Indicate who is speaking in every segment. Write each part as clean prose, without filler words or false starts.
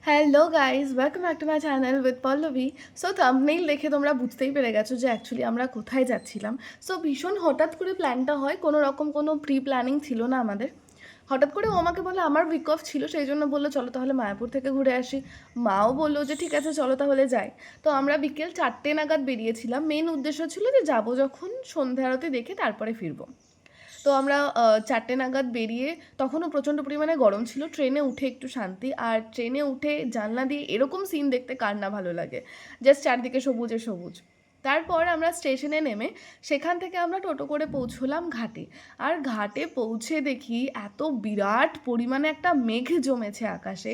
Speaker 1: Hello guys, welcome back to my channel with Pallavi. So thumbnail দেখে তোমরা বুঝতেই পেরে গেছো যে অ্যাকচুয়ালি আমরা কোথায় যাচ্ছিলাম। সো ভীষণ হঠাৎ করে প্ল্যানটা হয়, কোনো রকম কোনো প্রি প্ল্যানিং ছিল না আমাদের। হঠাৎ করে ও আমাকে বলে আমার উইক অফ ছিল, সেই জন্য বললো চলো তাহলে মায়াপুর থেকে ঘুরে আসি। মাও বললো যে ঠিক আছে চলো তাহলে যাই। তো আমরা বিকেল 4টে নাগাদ বেরিয়েছিলাম। মেন উদ্দেশ্য ছিল যে যাবো যখন সন্ধ্যা আরতি দেখে তারপরে ফিরবো। তো আমরা 4টে নাগাদ বেরিয়ে, তখনও প্রচণ্ড পরিমাণে গরম ছিল। ট্রেনে উঠে একটু শান্তি, আর ট্রেনে উঠে জানলা দিয়ে এরকম সিন দেখতে কার না ভালো লাগে, জাস্ট চারদিকে সবুজে সবুজ। তারপর আমরা স্টেশনে নেমে সেখান থেকে আমরা টোটো করে পৌঁছলাম ঘাটে। আর ঘাটে পৌঁছে দেখি এত বিরাট পরিমাণে একটা মেঘ জমেছে আকাশে।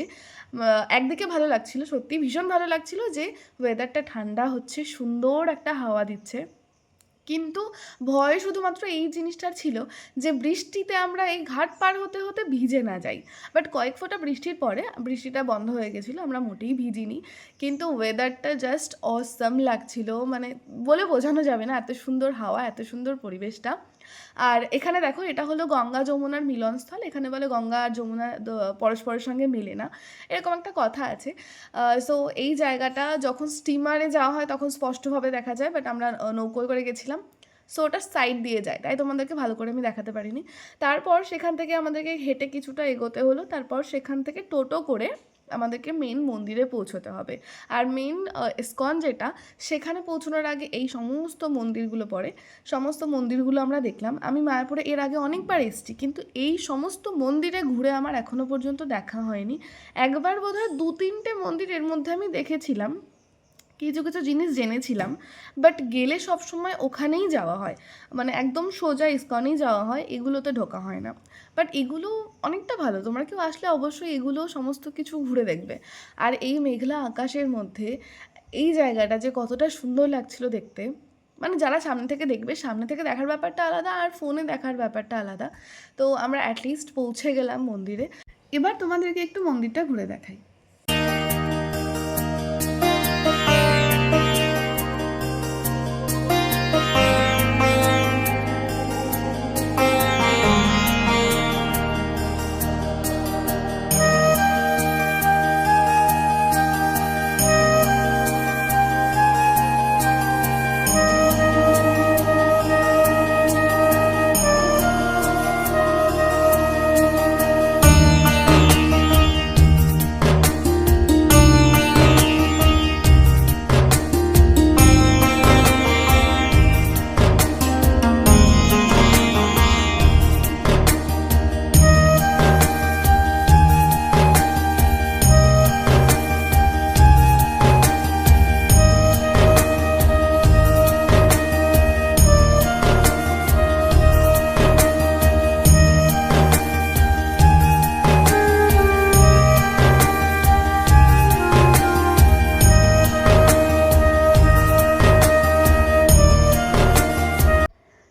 Speaker 1: একদিকে ভালো লাগছিল, সত্যি ভীষণ ভালো লাগছিল যে ওয়েদারটা ঠান্ডা হচ্ছে, সুন্দর একটা হাওয়া দিচ্ছে। কিন্তু ভয় শুধুমাত্র এই জিনিসটার ছিল যে বৃষ্টিতে আমরা এই ঘাট পার হতে হতে ভিজে না যাই। বাট কয়েক ফোঁটা বৃষ্টির পরে বৃষ্টিটা বন্ধ হয়ে গেছিলো, আমরা মোটেই ভিজিনি। কিন্তু ওয়েদারটা জাস্ট অসাম লাগছিল, মানে বলে বোঝানো যাবে না, এত সুন্দর হাওয়া, এত সুন্দর পরিবেশটা। আর এখানে দেখো, এটা হলো গঙ্গা যমুনার মিলনস্থল। এখানে বলে গঙ্গা আর যমুনা পরস্পরের সঙ্গে মেলে না, এরকম একটা কথা আছে। সো এই জায়গাটা যখন স্টিমারে যাওয়া হয় তখন স্পষ্টভাবে দেখা যায়, বাট আমরা নৌকোয় করে গেছিলাম। সো ওটা সাইড দিয়ে যায়, তাই তোমাদেরকে ভালো করে আমি দেখাতে পারিনি। তারপর সেখান থেকে আমাদেরকে হেঁটে কিছুটা এগোতে হলো। তারপর সেখান থেকে টোটো করে আমাদেরকে মেন মন্দিরে পৌঁছতে হবে। আর মেন ইস্কন যেটা, সেখানে পৌঁছানোর আগে এই সমস্ত মন্দিরগুলো পড়ে। সমস্ত মন্দিরগুলো আমরা দেখলাম। আমি মায়াপুরে এর আগে অনেকবার এসেছি, কিন্তু এই সমস্ত মন্দিরে ঘুরে আমার এখনও পর্যন্ত দেখা হয়নি। একবার বোধহয় 2-3টে মন্দির এর মধ্যে আমি দেখেছিলাম, কিছু কিছু জিনিস জেনেছিলাম। বাট গেলে সবসময় ওখানেই যাওয়া হয়, মানে একদম সোজা ইস্কনেই যাওয়া হয়, এগুলোতে ঢোকা হয় না। বাট এগুলো অনেকটা ভালো, তোমরা কেউ আসলে অবশ্যই এগুলো সমস্ত কিছু ঘুরে দেখবে। আর এই মেঘলা আকাশের মধ্যে এই জায়গাটা যে কতটা সুন্দর লাগছিল দেখতে, মানে যারা সামনে থেকে দেখবে, সামনে থেকে দেখার ব্যাপারটা আলাদা আর ফোনে দেখার ব্যাপারটা আলাদা। তো আমরা অ্যাটলিস্ট পৌঁছে গেলাম মন্দিরে। এবার তোমাদেরকে একটু মন্দিরটা ঘুরে দেখাই।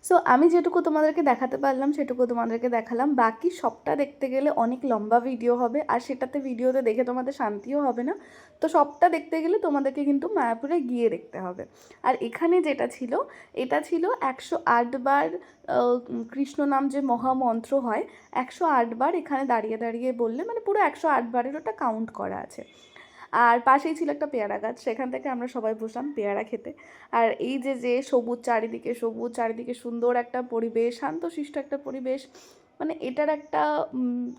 Speaker 1: সো আমি যেটুকু তোমাদেরকে দেখাতে পারলাম সেটুকু তোমাদেরকে দেখালাম। বাকি সবটা দেখতে গেলে অনেক লম্বা ভিডিও হবে, আর সেটাতে ভিডিওতে দেখে তোমাদের শান্তিও হবে না। তো সবটা দেখতে গেলে তোমাদেরকে কিন্তু মায়াপুরে গিয়ে দেখতে হবে। আর এখানে যেটা ছিল, এটা ছিল 108 বার কৃষ্ণ নাম যে মহামন্ত্র হয়, 108 বার এখানে দাঁড়িয়ে দাঁড়িয়ে বললে, মানে পুরো 108 বারের ওটা কাউন্ট করা আছে। আর পাশেই ছিল একটা পেয়ারা গাছ, সেখান থেকে আমরা সবাই বসলাম পেয়ারা খেতে। আর এই যে যে সবুজ, চারিদিকে সবুজ, চারিদিকে সুন্দর একটা পরিবেশ, শান্তশিষ্ট একটা পরিবেশ, মানে এটার একটা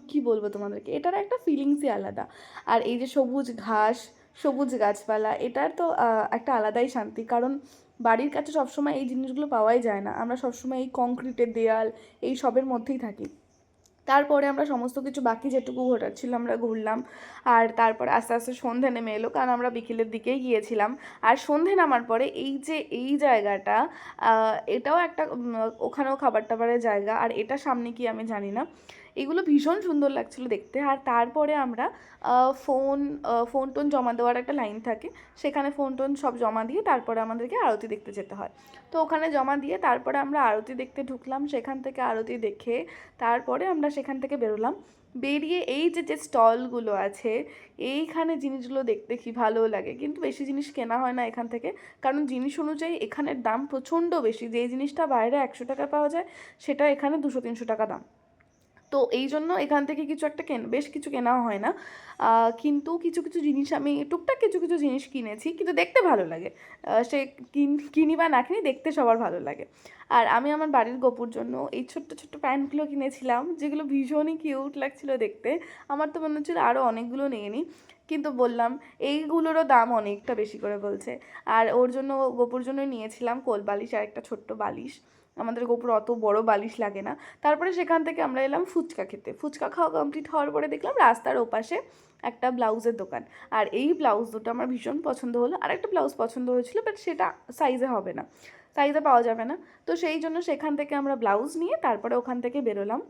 Speaker 1: কি বলবো তোমাদেরকে, এটার একটা ফিলিংসই আলাদা। আর এই যে সবুজ ঘাস, সবুজ গাছপালা, এটার তো একটা আলাদাই শান্তি। কারণ বাড়ির কাছে সবসময় এই জিনিসগুলো পাওয়াই যায় না, আমরা সবসময় এই কংক্রিটের দেয়াল, এই সবের মধ্যেই থাকি। তারপরে আমরা সমস্ত কিছু বাকি যেটুকু ঘোরার ছিল আমরা ঘুরলাম। আর তারপরে আস্তে আস্তে সন্ধে নেমে এলো, কারণ আমরা বিকেলের দিকেই গিয়েছিলাম। আর সন্ধে নামার পরে এই যে এই জায়গাটা, এটাও একটা ওখানেও খাবার টাবারের জায়গা, আর এটা সামনে কি আমি জানি না। এগুলো ভীষণ সুন্দর লাগছিল দেখতে। আর তারপরে আমরা ফোন টোন জমা দেওয়ার একটা লাইন থাকে, সেখানে ফোন টোন সব জমা দিয়ে তারপরে আমাদেরকে আরতি দেখতে যেতে হয়। তো ওখানে জমা দিয়ে তারপরে আমরা আরতি দেখতে ঢুকলাম। সেখান থেকে আরতি দেখে তারপরে আমরা সেখান থেকে বেরোলাম। বেরিয়ে এই যে যে স্টলগুলো আছে, এইখানে জিনিসগুলো দেখতে কি ভালো লাগে, কিন্তু বেশি জিনিস কেনা হয় না এখান থেকে, কারণ জিনিস অনুযায়ী এখানের দাম প্রচণ্ড বেশি। যেই জিনিসটা বাইরে 100 টাকা পাওয়া যায়, সেটা এখানে 200-300 টাকা দাম। তো এই জন্য এখান থেকে কিছু একটা বেশ কিছু কেনাও হয় না, কিন্তু কিছু কিছু জিনিস আমি টুকটাক কিছু কিছু জিনিস কিনেছি, কিন্তু দেখতে ভালো লাগে। সে কিনি বা না কিনি, দেখতে সবার ভালো লাগে। আর আমি আমার বাড়ির গপুর জন্য এই ছোট্ট ছোট্ট প্যান্টগুলো কিনেছিলাম, যেগুলো ভীষণই কিউট লাগছিলো দেখতে। আমার তো মনে হচ্ছিলো আরও অনেকগুলো নিয়ে নিই, কিন্তু বললাম এইগুলোরও দাম অনেকটা বেশি করে বলছে। আর ওর জন্য, গপুর জন্য নিয়েছিলাম কোল বালিশ আর একটা ছোট্ট বালিশ। আমাদের গপুর অত বড় বালিশ লাগে না। তারপরে সেখান থেকে আমরা এলাম ফুচকা খেতে। ফুচকা খাওয়া কমপ্লিট হওয়ার পরে দেখলাম রাস্তার ওপাশে একটা ব্লাউজের দোকান। আর এই ব্লাউজ দুটো আমার ভীষণ পছন্দ হলো। আর একটা ব্লাউজ পছন্দ হয়েছিল, বাট সেটা সাইজে হবে না, সাইজে পাওয়া যাবে না। তো সেই জন্য সেখান থেকে আমরা ব্লাউজ নিয়ে তারপরে ওখান থেকে বেরোলাম।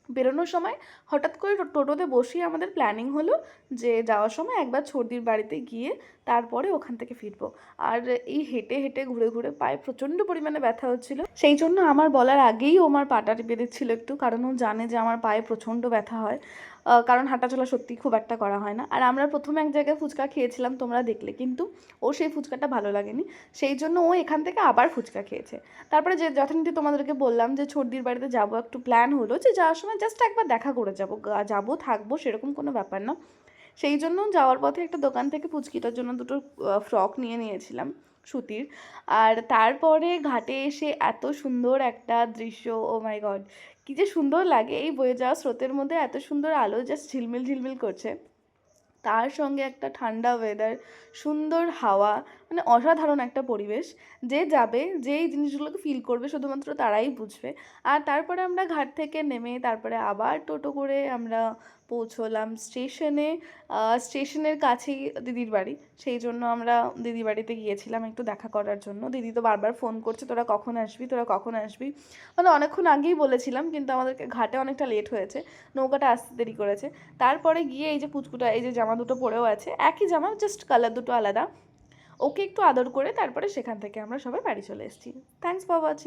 Speaker 1: বেরোনোর সময় হঠাৎ করে টোটোতে বসেই আমাদের প্ল্যানিং হলো যে যাওয়ার সময় একবার ছর্দির বাড়িতে গিয়ে তারপরে ওখান থেকে ফিরবো। আর এই হেঁটে হেঁটে ঘুরে ঘুরে পায়ে প্রচণ্ড পরিমাণে ব্যথা হচ্ছিল, সেই জন্য আমার বলার আগেই ও আমার পাটা টিপে দিচ্ছিল একটু, কারণ ও জানে যে আমার পায়ে প্রচণ্ড ব্যথা হয়, কারণ হাঁটাচলা সত্যি খুব একটা করা হয় না। আর আমরা প্রথমে এক জায়গায় ফুচকা খেয়েছিলাম, তোমরা দেখলে, কিন্তু ও সেই ফুচকাটা ভালো লাগেনি, সেই জন্য ও এখান থেকে আবার ফুচকা খেয়েছে। তারপরে যে যথারীতি তোমাদেরকে বললাম যে ছর্দির বাড়িতে যাবো, একটু প্ল্যান হলো যে যাওয়ার সময় জাস্ট একবার দেখা করে যাবো, যাবো থাকবো সেরকম কোনো ব্যাপার না। সেই জন্য যাওয়ার পথে একটা দোকান থেকে পুচকিটার জন্য দুটো ফ্রক নিয়েছিলাম সুতির। আর তারপরে ঘাটে এসে এত সুন্দর একটা দৃশ্য, ও মাই গড, কী যে সুন্দর লাগে! এই বয়ে যাওয়া স্রোতের মধ্যে এত সুন্দর আলো জাস্ট ঝিলমিল ঝিলমিল করছে, তার সঙ্গে একটা ঠান্ডা ওয়েদার, সুন্দর হাওয়া, মানে অসাধারণ একটা পরিবেশ। যে যাবে, যে এই জিনিসগুলোকে ফিল করবে, শুধুমাত্র তারাই বুঝবে। আর তারপরে আমরা ঘাট থেকে নেমে তারপরে আবার টোটো করে আমরা পৌঁছলাম স্টেশনে। স্টেশনের কাছেই দিদির বাড়ি, সেই জন্য আমরা দিদির বাড়িতে গিয়েছিলাম একটু দেখা করার জন্য। দিদি তো বারবার ফোন করছে, তোরা কখন আসবি, তোরা কখন আসবি, মানে অনেকক্ষণ আগেই বলেছিলাম, কিন্তু আমাদেরকে ঘাটে অনেকটা লেট হয়েছে, নৌকাটা আসতে দেরি করেছে। তারপরে গিয়ে এই যে পুচকুটা, এই যে জামা দুটো পরেও আছে, একই জামা, জাস্ট কালার দুটো আলাদা, ওকে একটু আদর করে তারপরে সেখান থেকে আমরা সবাই বাড়ি চলে এসেছি। Thanks for watching.